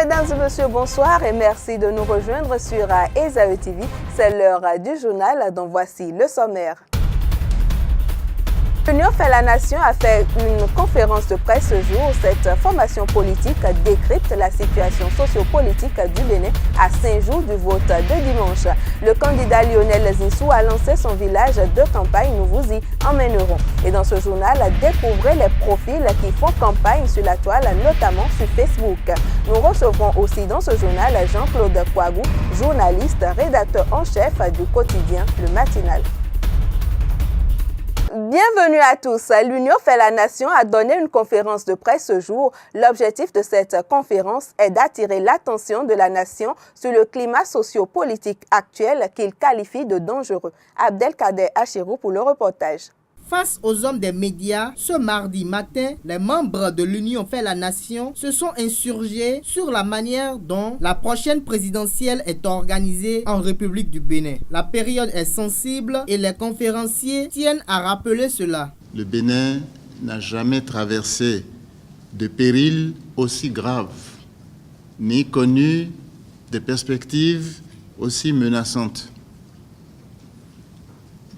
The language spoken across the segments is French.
Mesdames et messieurs, bonsoir et merci de nous rejoindre sur Esaü TV. C'est l'heure du journal, dont voici le sommaire. L'Union fait la Nation a fait une conférence de presse ce jour. Cette formation politique décrypte la situation sociopolitique du Bénin à 5 jours du vote de dimanche. Le candidat Lionel Zinsou a lancé son village de campagne. Nous vous y emmènerons. Et dans ce journal, découvrez les profils qui font campagne sur la toile, notamment sur Facebook. Nous recevrons aussi dans ce journal Jean-Claude Kouagou, journaliste, rédacteur en chef du quotidien Le Matinal. Bienvenue à tous. L'Union fait la Nation a donné une conférence de presse ce jour. L'objectif de cette conférence est d'attirer l'attention de la nation sur le climat socio-politique actuel qu'il qualifie de dangereux. Abdelkader Achirou pour le reportage. Face aux hommes des médias, ce mardi matin, les membres de l'Union fait la Nation se sont insurgés sur la manière dont la prochaine présidentielle est organisée en République du Bénin. La période est sensible et les conférenciers tiennent à rappeler cela. Le Bénin n'a jamais traversé de périls aussi graves, ni connu des perspectives aussi menaçantes.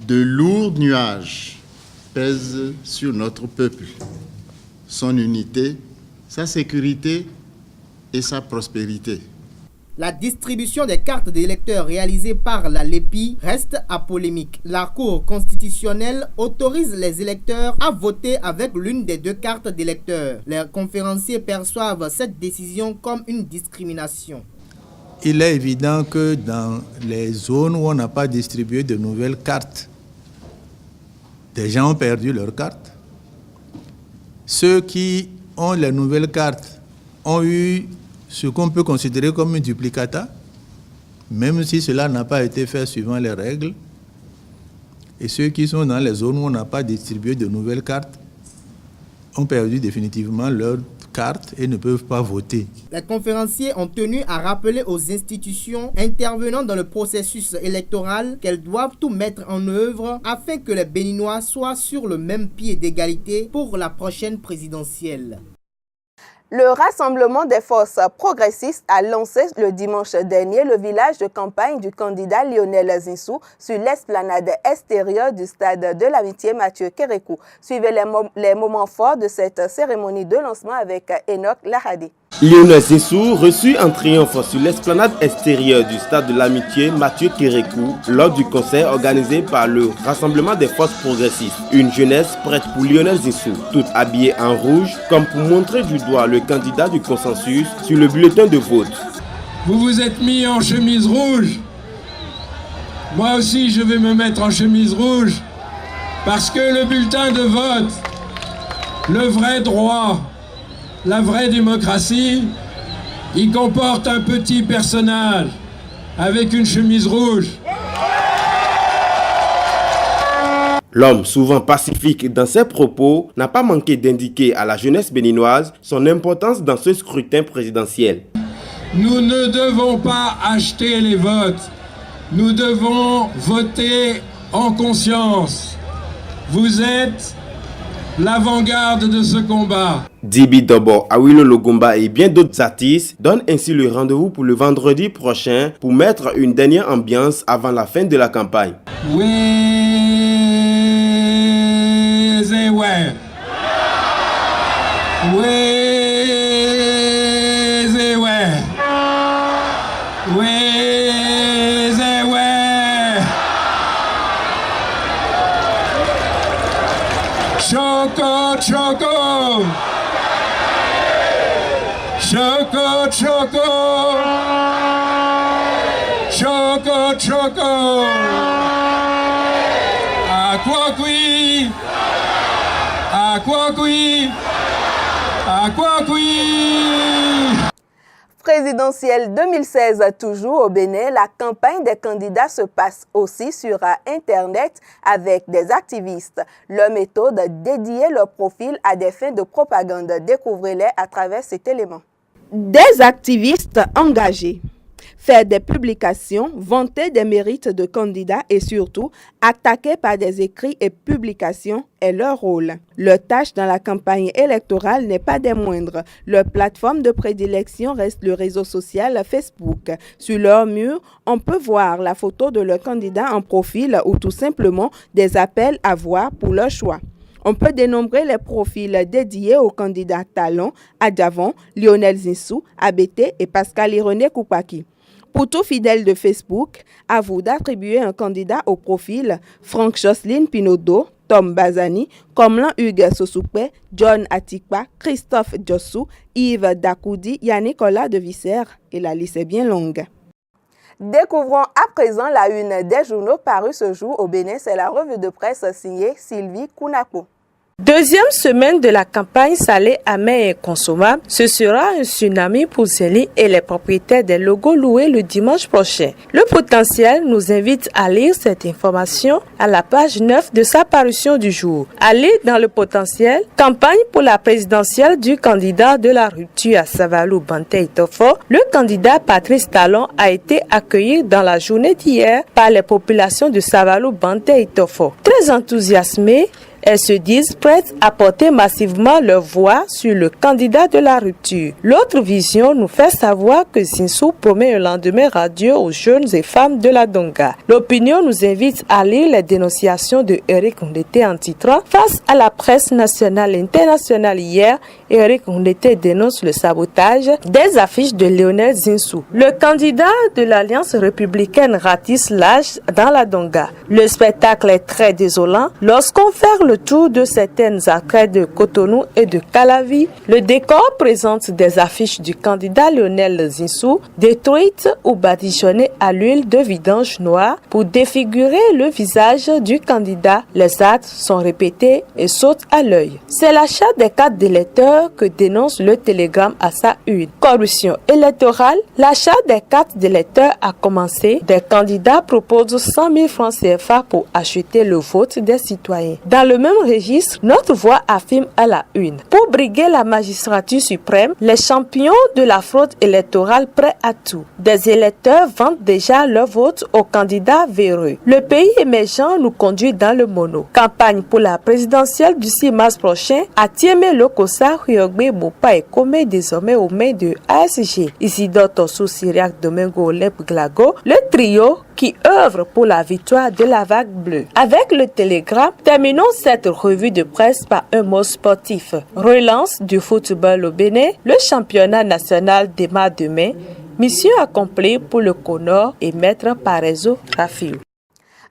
De lourds nuages pèse sur notre peuple, son unité, sa sécurité et sa prospérité. La distribution des cartes d'électeurs réalisée par la LEPI reste à polémique. La Cour constitutionnelle autorise les électeurs à voter avec l'une des deux cartes d'électeurs. Les conférenciers perçoivent cette décision comme une discrimination. Il est évident que dans les zones où on n'a pas distribué de nouvelles cartes, des gens ont perdu leurs cartes. Ceux qui ont les nouvelles cartes ont eu ce qu'on peut considérer comme un duplicata, même si cela n'a pas été fait suivant les règles. Et ceux qui sont dans les zones où on n'a pas distribué de nouvelles cartes ont perdu définitivement leurs cartes et ne peuvent pas voter. Les conférenciers ont tenu à rappeler aux institutions intervenant dans le processus électoral qu'elles doivent tout mettre en œuvre afin que les Béninois soient sur le même pied d'égalité pour la prochaine présidentielle. Le Rassemblement des forces progressistes a lancé le dimanche dernier le village de campagne du candidat Lionel Zinsou sur l'esplanade extérieure du stade de l'Amitié Mathieu Kérékou. Suivez les moments forts de cette cérémonie de lancement avec Enoch Lahadi. Lionel Zinsou reçut en triomphe sur l'esplanade extérieure du stade de l'Amitié Mathieu Kérékou lors du concert organisé par le Rassemblement des forces progressistes. Une jeunesse prête pour Lionel Zinsou, toute habillée en rouge, comme pour montrer du doigt le candidat du consensus sur le bulletin de vote. Vous vous êtes mis en chemise rouge. Moi aussi je vais me mettre en chemise rouge parce que le bulletin de vote, le vrai droit, la vraie démocratie, il comporte un petit personnage avec une chemise rouge. L'homme, souvent pacifique dans ses propos, n'a pas manqué d'indiquer à la jeunesse béninoise son importance dans ce scrutin présidentiel. Nous ne devons pas acheter les votes. Nous devons voter en conscience. Vous êtes l'avant-garde de ce combat. Dibi Dobo, Awilo Logomba et bien d'autres artistes donnent ainsi le rendez-vous pour le vendredi prochain pour mettre une dernière ambiance avant la fin de la campagne. Choco, choco, choco, choco, choco, choco, aquaqui, aquaqui, aquaqui. Présidentielle 2016 toujours au Bénin, la campagne des candidats se passe aussi sur Internet avec des activistes. Leur méthode, dédier leur profil à des fins de propagande. Découvrez-les à travers cet élément. Des activistes engagés. faire des publications, vanter des mérites de candidats et surtout attaquer par des écrits et publications est leur rôle. Leur tâche dans la campagne électorale n'est pas des moindres. Leur plateforme de prédilection reste le réseau social Facebook. Sur leur mur, on peut voir la photo de leur candidat en profil ou tout simplement des appels à voir pour leur choix. On peut dénombrer les profils dédiés aux candidats talents, Adjavon, Lionel Zinsou, ABT et Pascal-Irénée Koupaki. Pour tout fidèle de Facebook, à vous d'attribuer un candidat au profil Franck Jocelyne Pinodo, Tom Bazani, Komlan Hugues Sosoupe, John Atikpa, Christophe Djossou, Yves Dakoudi, Yannick-Ola de Visser et la liste est bien longue. Découvrons à présent la une des journaux parus ce jour au Bénin. C'est la revue de presse signée Sylvie Kounapo. Deuxième semaine de la campagne salée, amère et consommable, ce sera un tsunami pour Zélie et les propriétaires des logos loués le dimanche prochain. Le potentiel nous invite à lire cette information à la page 9 de sa parution du jour. À lire dans le potentiel, campagne pour la présidentielle du candidat de la rupture à Savalou Bantay Tofo, le candidat Patrice Talon a été accueilli dans la journée d'hier par les populations de Savalou Bantay Tofo. Très enthousiasmés, elles se disent prêtes à porter massivement leur voix sur le candidat de la rupture. L'autre vision nous fait savoir que Zinsou promet un lendemain radieux aux jeunes et femmes de la Donga. L'opinion nous invite à lire les dénonciations de Eric Ndete en titrant « Face à la presse nationale et internationale hier, Eric Ndete dénonce le sabotage des affiches de Lionel Zinsou. Le candidat de l'Alliance républicaine ratisse l'âge dans la Donga. Le spectacle est très désolant. Lorsqu'on fait le tour de certaines arcades de Cotonou et de Calavi, le décor présente des affiches du candidat Lionel Zinsou détruites ou badigeonnées à l'huile de vidange noire pour défigurer le visage du candidat. Les actes sont répétés et sautent à l'œil. C'est l'achat des cartes d'électeurs que dénonce le Télégramme à sa une. Corruption électorale, l'achat des cartes d'électeurs a commencé. Des candidats proposent 100 000 francs CFA pour acheter le vote des citoyens. Dans le même registre, notre voix affirme à la une. Pour briguer la magistrature suprême, les champions de la fraude électorale prêts à tout. Des électeurs vendent déjà leur vote aux candidats véreux. Le pays émergent nous conduit dans le mono. Campagne pour la présidentielle du 6 mars prochain à Tiémé Lokosa, Ryogbe, Bopa et Kome, désormais aux mains de ASG. Isidore Tossou, Syriac, Domingo, Olep, Glago, le trio qui œuvre pour la victoire de la vague bleue. Avec le Télégramme, terminons cette revue de presse par un mot sportif. Relance du football au Bénin, le championnat national démarre demain. Mission accomplie pour le Conor et Maître Parezo Rafiou.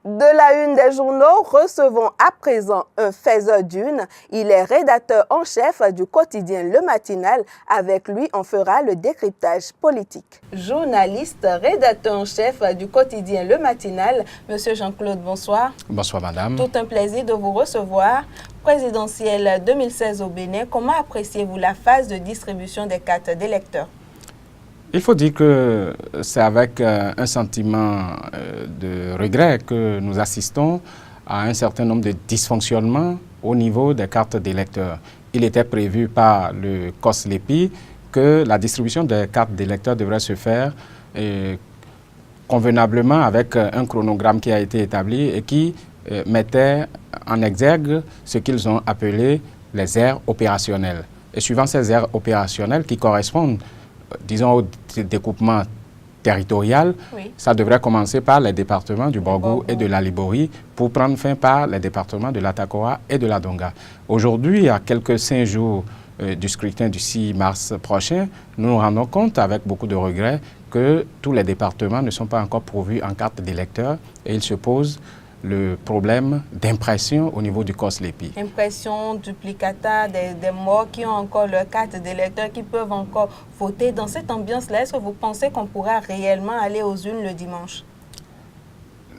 De la une des journaux, recevons à présent un faiseur d'une. Il est rédacteur en chef du quotidien Le Matinal. Avec lui, on fera le décryptage politique. Journaliste, rédacteur en chef du quotidien Le Matinal, Monsieur Jean-Claude, bonsoir. Bonsoir madame. Tout un plaisir de vous recevoir. Présidentielle 2016 au Bénin, comment appréciez-vous la phase de distribution des cartes d'électeurs? Il faut dire que c'est avec un sentiment de regret que nous assistons à un certain nombre de dysfonctionnements au niveau des cartes d'électeurs. Il était prévu par le COSLEPI que la distribution des cartes d'électeurs devrait se faire convenablement avec un chronogramme qui a été établi et qui mettait en exergue ce qu'ils ont appelé les aires opérationnelles. Et suivant ces aires opérationnelles qui correspondent disons au découpement territorial, oui. Ça devrait commencer par les départements du Borgou et de la Liborie pour prendre fin par les départements de l'Atakoa et de la Donga. Aujourd'hui, à quelques 5 jours du scrutin du 6 mars prochain, nous nous rendons compte avec beaucoup de regrets que tous les départements ne sont pas encore pourvus en carte d'électeur et il se pose le problème d'impression au niveau du COSLEPI. Impression, duplicata, des morts qui ont encore leur carte d'électeur, qui peuvent encore voter. Dans cette ambiance-là, est-ce que vous pensez qu'on pourra réellement aller aux urnes le dimanche?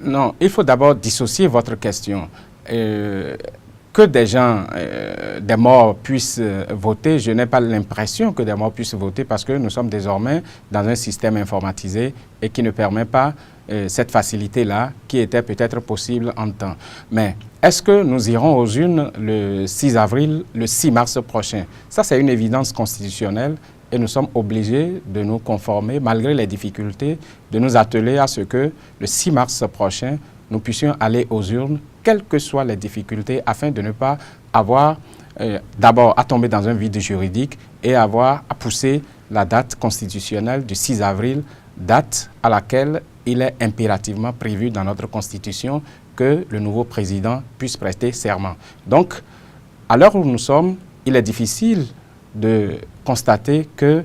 Non, il faut d'abord dissocier votre question. Que des gens, des morts puissent voter, je n'ai pas l'impression que des morts puissent voter parce que nous sommes désormais dans un système informatisé et qui ne permet pas cette facilité-là qui était peut-être possible en temps. Mais est-ce que nous irons aux urnes le 6 avril, le 6 mars prochain? Ça, c'est une évidence constitutionnelle et nous sommes obligés de nous conformer, malgré les difficultés, de nous atteler à ce que le 6 mars prochain, nous puissions aller aux urnes, quelles que soient les difficultés, afin de ne pas avoir d'abord à tomber dans un vide juridique et avoir à pousser la date constitutionnelle du 6 avril, date à laquelle il est impérativement prévu dans notre Constitution que le nouveau président puisse prêter serment. Donc, à l'heure où nous sommes, il est difficile de constater que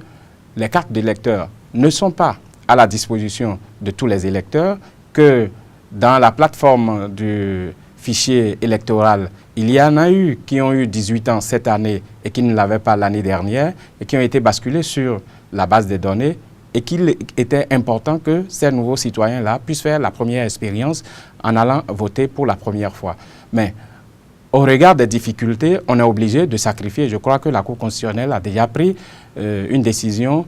les cartes d'électeurs ne sont pas à la disposition de tous les électeurs, que dans la plateforme du fichier électoral, il y en a eu qui ont eu 18 ans cette année et qui ne l'avaient pas l'année dernière et qui ont été basculés sur la base des données et qu'il était important que ces nouveaux citoyens-là puissent faire la première expérience en allant voter pour la première fois. Mais au regard des difficultés, on est obligé de sacrifier. Je crois que la Cour constitutionnelle a déjà pris une décision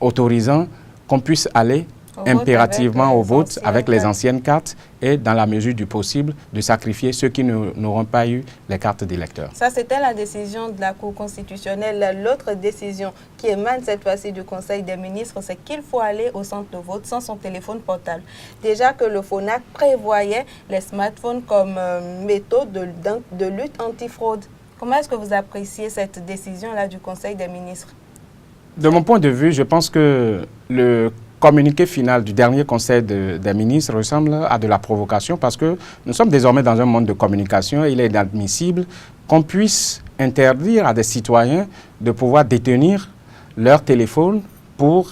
autorisant qu'on puisse aller impérativement au vote avec les anciennes cartes et dans la mesure du possible de sacrifier ceux qui n'auront pas eu les cartes d'électeurs. Ça, c'était la décision de la Cour constitutionnelle. L'autre décision qui émane cette fois-ci du Conseil des ministres, c'est qu'il faut aller au centre de vote sans son téléphone portable. Déjà que le FONAC prévoyait les smartphones comme méthode de lutte antifraude. Comment est-ce que vous appréciez cette décision-là du Conseil des ministres? De mon point de vue, je pense que le communiqué final du dernier Conseil des ministres ressemble à de la provocation parce que nous sommes désormais dans un monde de communication et il est inadmissible qu'on puisse interdire à des citoyens de pouvoir détenir leur téléphone pour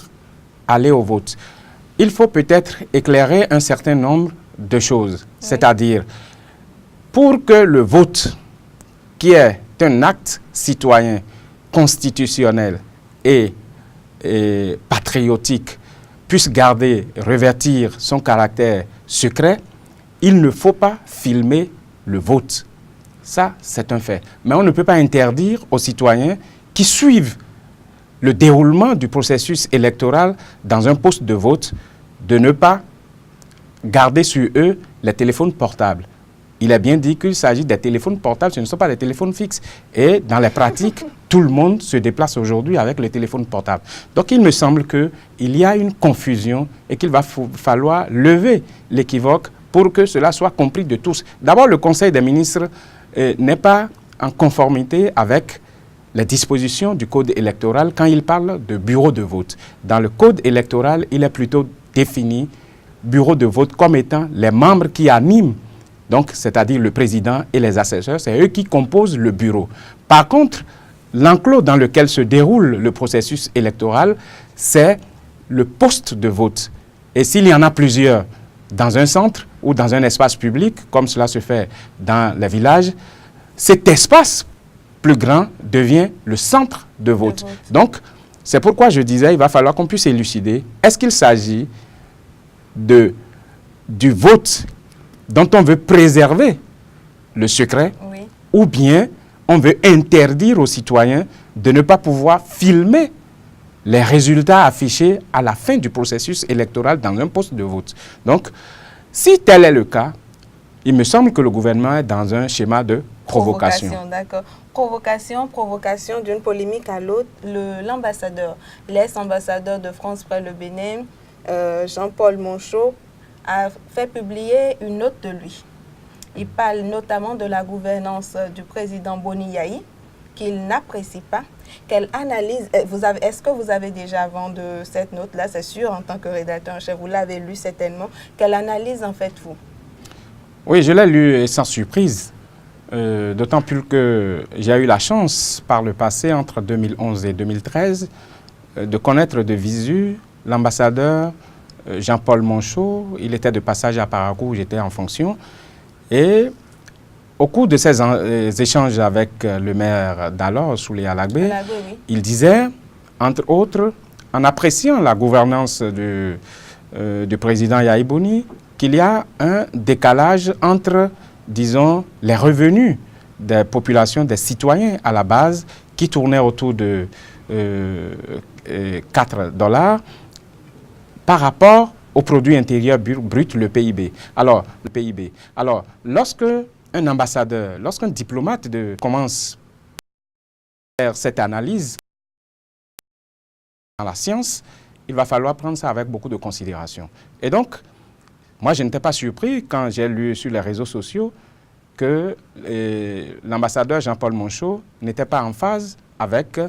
aller au vote. Il faut peut-être éclairer un certain nombre de choses, c'est-à-dire pour que le vote, qui est un acte citoyen constitutionnel et patriotique, puisse garder, revêtir son caractère secret, il ne faut pas filmer le vote. Ça, c'est un fait. Mais on ne peut pas interdire aux citoyens qui suivent le déroulement du processus électoral dans un poste de vote de ne pas garder sur eux les téléphones portables. Il est bien dit qu'il s'agit des téléphones portables, ce ne sont pas des téléphones fixes. Et dans les pratiques, tout le monde se déplace aujourd'hui avec le téléphone portable. Donc il me semble qu'il y a une confusion et qu'il va falloir lever l'équivoque pour que cela soit compris de tous. D'abord, le Conseil des ministres n'est pas en conformité avec les dispositions du Code électoral quand il parle de bureau de vote. Dans le Code électoral, il est plutôt défini bureau de vote comme étant les membres qui animent, donc c'est-à-dire le président et les assesseurs, c'est eux qui composent le bureau. Par contre, l'enclos dans lequel se déroule le processus électoral, c'est le poste de vote. Et s'il y en a plusieurs dans un centre ou dans un espace public, comme cela se fait dans les villages, cet espace plus grand devient le centre de vote. Donc, c'est pourquoi je disais, il va falloir qu'on puisse élucider, est-ce qu'il s'agit du vote dont on veut préserver le secret, ou bien on veut interdire aux citoyens de ne pas pouvoir filmer les résultats affichés à la fin du processus électoral dans un poste de vote. Donc, si tel est le cas, il me semble que le gouvernement est dans un schéma de provocation. D'accord. Provocation d'une polémique à l'autre. L'ambassadeur, l'ex-ambassadeur de France près le Bénin, Jean-Paul Monchot, a fait publier une note de lui. Il parle notamment de la gouvernance du président Boni Yayi, qu'il n'apprécie pas. Quelle analyse, est-ce que vous avez déjà vent de cette note-là? C'est sûr, en tant que rédacteur en chef, vous l'avez lu certainement. Quelle analyse en faites-vous? Oui, je l'ai lu sans surprise, d'autant plus que j'ai eu la chance par le passé, entre 2011 et 2013, de connaître de visu l'ambassadeur Jean-Paul Monchot. Il était de passage à Parakou où j'étais en fonction. Et au cours de ces échanges avec le maire d'alors, Soulé Alagbé, il disait, entre autres, en appréciant la gouvernance du président Yayi Boni, qu'il y a un décalage entre, disons, les revenus des populations, des citoyens à la base, qui tournaient autour de $4 par rapport au produit intérieur brut, le PIB. Alors, lorsque un ambassadeur, lorsqu'un diplomate commence à faire cette analyse, dans la science, il va falloir prendre ça avec beaucoup de considération. Et donc, moi, je n'étais pas surpris quand j'ai lu sur les réseaux sociaux que l'ambassadeur Jean-Paul Monchot n'était pas en phase avec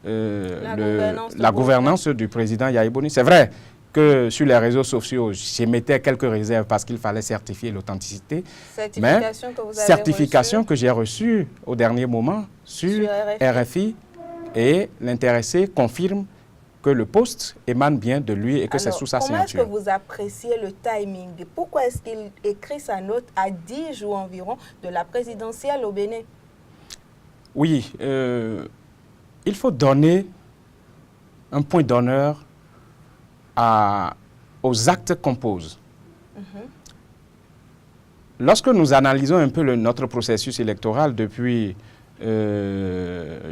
la gouvernance du président Yahya Boni. C'est vrai que sur les réseaux sociaux, j'émettais quelques réserves parce qu'il fallait certifier l'authenticité. Certification que j'ai reçue au dernier moment sur RFI, et l'intéressé confirme que le poste émane bien de lui et que c'est sous sa signature. Comment est-ce que vous appréciez le timing? Pourquoi est-ce qu'il écrit sa note à 10 jours environ de la présidentielle au Bénin? Oui, il faut donner un point d'honneur aux actes qu'on pose. Lorsque nous analysons un peu notre processus électoral depuis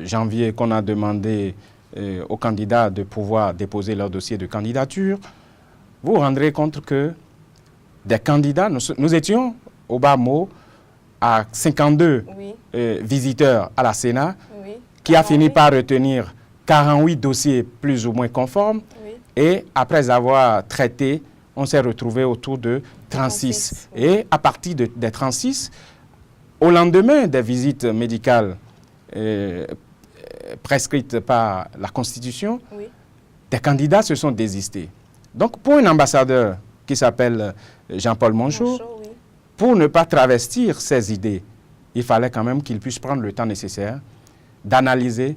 janvier, qu'on a demandé aux candidats de pouvoir déposer leur dossier de candidature, vous vous rendrez compte que des candidats, nous étions au bas mot à 52 visiteurs à la Sénat, qui a fini par retenir 48 dossiers plus ou moins conformes, et après avoir traité, on s'est retrouvé autour de 36. Et à partir des 36, au lendemain des visites médicales prescrites par la Constitution, des candidats se sont désistés. Donc, pour un ambassadeur qui s'appelle Jean-Paul Monchot, pour ne pas travestir ses idées, il fallait quand même qu'il puisse prendre le temps nécessaire d'analyser,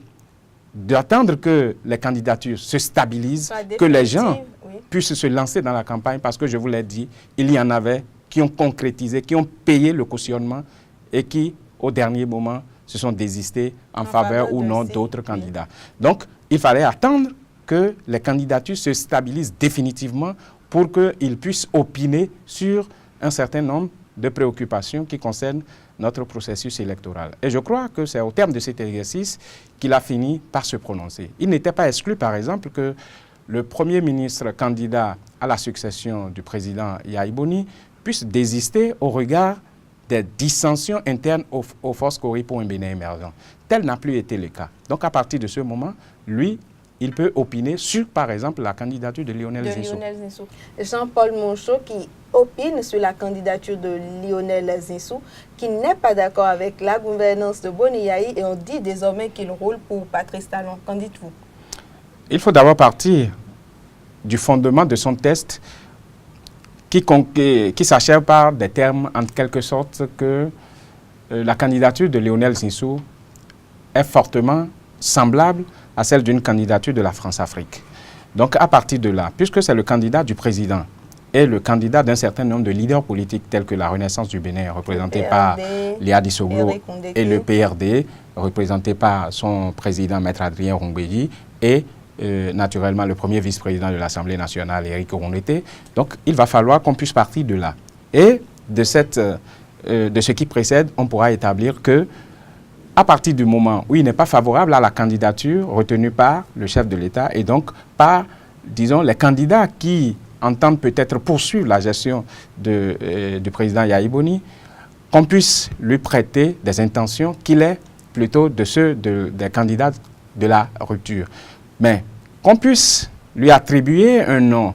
d'attendre que les candidatures se stabilisent, que les gens puissent se lancer dans la campagne, parce que je vous l'ai dit, il y en avait qui ont concrétisé, qui ont payé le cautionnement et qui, au dernier moment, se sont désistés en faveur ou non d'autres candidats. Donc, il fallait attendre que les candidatures se stabilisent définitivement pour qu'ils puissent opiner sur un certain nombre de préoccupations qui concernent notre processus électoral. Et je crois que c'est au terme de cet exercice qu'il a fini par se prononcer. Il n'était pas exclu, par exemple, que le Premier ministre candidat à la succession du président Yahya Boni puisse désister au regard des dissensions internes aux forces Cori pour un Bénin émergent. Tel n'a plus été le cas. Donc, à partir de ce moment, lui, il peut opiner sur, par exemple, la candidature de Lionel Zinsou. Jean-Paul Monchot qui opine sur la candidature de Lionel Zinsou, qui n'est pas d'accord avec la gouvernance de Boni Yayi, et on dit désormais qu'il roule pour Patrice Talon. Qu'en dites-vous? Il faut d'abord partir du fondement de son test qui s'achève par des termes en quelque sorte que la candidature de Lionel Zinsou est fortement semblable à celle d'une candidature de la France-Afrique. Donc à partir de là, puisque c'est le candidat du président et le candidat d'un certain nombre de leaders politiques tels que la Renaissance du Bénin, représenté par Léa Dissoglo, et le PRD, représenté par son président Maître Adrien Rongbedi, et naturellement le premier vice-président de l'Assemblée nationale, Éric Rondeté. Donc il va falloir qu'on puisse partir de là. Et de ce qui précède, on pourra établir que à partir du moment où il n'est pas favorable à la candidature retenue par le chef de l'État et donc par, disons, les candidats qui entendent peut-être poursuivre la gestion du président Yahya Boni, qu'on puisse lui prêter des intentions qu'il est plutôt de ceux des candidats de la rupture. Mais qu'on puisse lui attribuer un nom,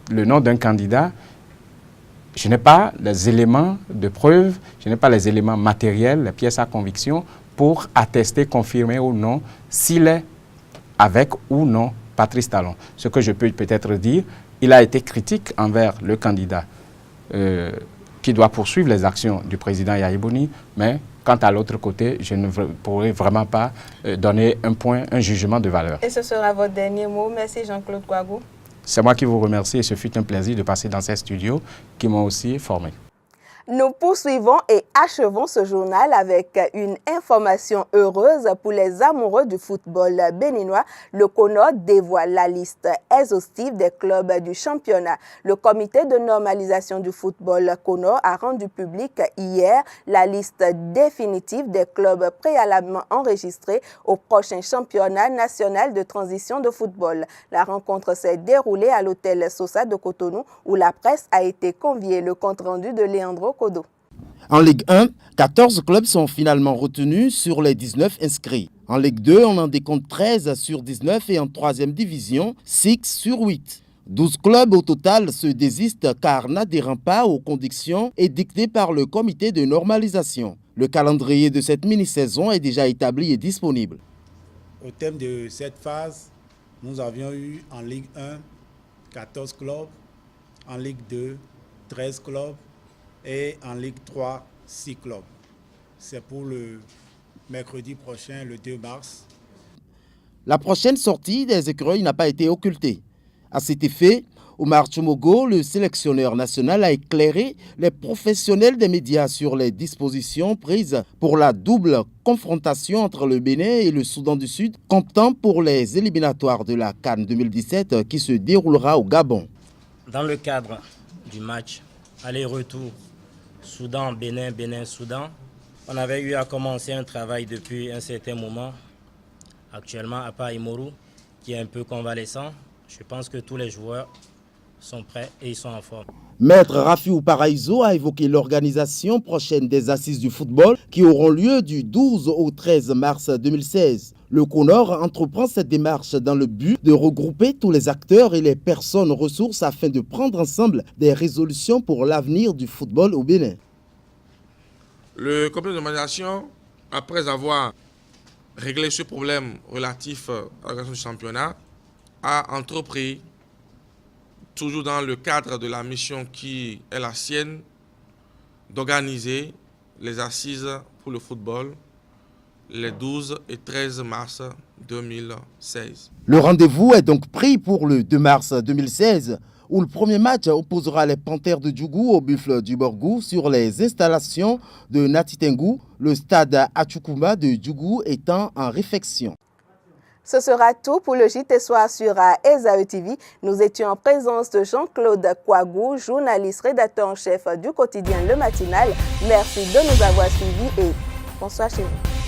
le nom d'un candidat, je n'ai pas les éléments de preuve, je n'ai pas les éléments matériels, les pièces à conviction pour attester, confirmer ou non s'il est avec ou non Patrice Talon. Ce que je peux peut-être dire, il a été critique envers le candidat qui doit poursuivre les actions du président Yahya Boni, mais quant à l'autre côté, je ne pourrais vraiment pas donner un jugement de valeur. Et ce sera votre dernier mot. Merci Jean-Claude Kouagou. C'est moi qui vous remercie et ce fut un plaisir de passer dans ces studios qui m'ont aussi formé. Nous poursuivons et achevons ce journal avec une information heureuse pour les amoureux du football béninois. Le CONOR dévoile la liste exhaustive des clubs du championnat. Le comité de normalisation du football CONOR a rendu public hier la liste définitive des clubs préalablement enregistrés au prochain championnat national de transition de football. La rencontre s'est déroulée à l'hôtel Sosa de Cotonou où la presse a été conviée. Le compte-rendu de Leandro Kodo. En Ligue 1, 14 clubs sont finalement retenus sur les 19 inscrits. En Ligue 2, on en décompte 13 sur 19 et en 3e division, 6 sur 8. 12 clubs au total se désistent car n'adhérant pas aux conditions édictées par le comité de normalisation. Le calendrier de cette mini-saison est déjà établi et disponible. Au thème de cette phase, nous avions eu en Ligue 1 14 clubs, en Ligue 2 13 clubs et en Ligue 3 6 clubs. C'est pour le mercredi prochain, le 2 mars. La prochaine sortie des écureuils n'a pas été occultée. À cet effet, Omar Tchomogo, le sélectionneur national, a éclairé les professionnels des médias sur les dispositions prises pour la double confrontation entre le Bénin et le Soudan du Sud, comptant pour les éliminatoires de la CAN 2017 qui se déroulera au Gabon. Dans le cadre du match aller-retour Soudan-Bénin, Bénin-Soudan, on avait eu à commencer un travail depuis un certain moment. Actuellement, à part Imoru, qui est un peu convalescent, je pense que tous les joueurs sont prêts et ils sont en forme. Maître Rafiou Paraïso a évoqué l'organisation prochaine des assises du football qui auront lieu du 12 au 13 mars 2016. Le CONOR entreprend cette démarche dans le but de regrouper tous les acteurs et les personnes ressources afin de prendre ensemble des résolutions pour l'avenir du football au Bénin. Le comité de normalisation, après avoir réglé ce problème relatif à l'organisation du championnat, a entrepris, toujours dans le cadre de la mission qui est la sienne, d'organiser les assises pour le football les 12 et 13 mars 2016. Le rendez-vous est donc pris pour le 2 mars 2016, où le premier match opposera les Panthères de Djougou aux Buffles du Borgou sur les installations de Natitengu, le stade Achoukouma de Djougou étant en réfection. Ce sera tout pour le JT Soir sur ESAE TV. Nous étions en présence de Jean-Claude Kouagou, journaliste, rédacteur en chef du quotidien Le Matinal. Merci de nous avoir suivis et bonsoir chez vous.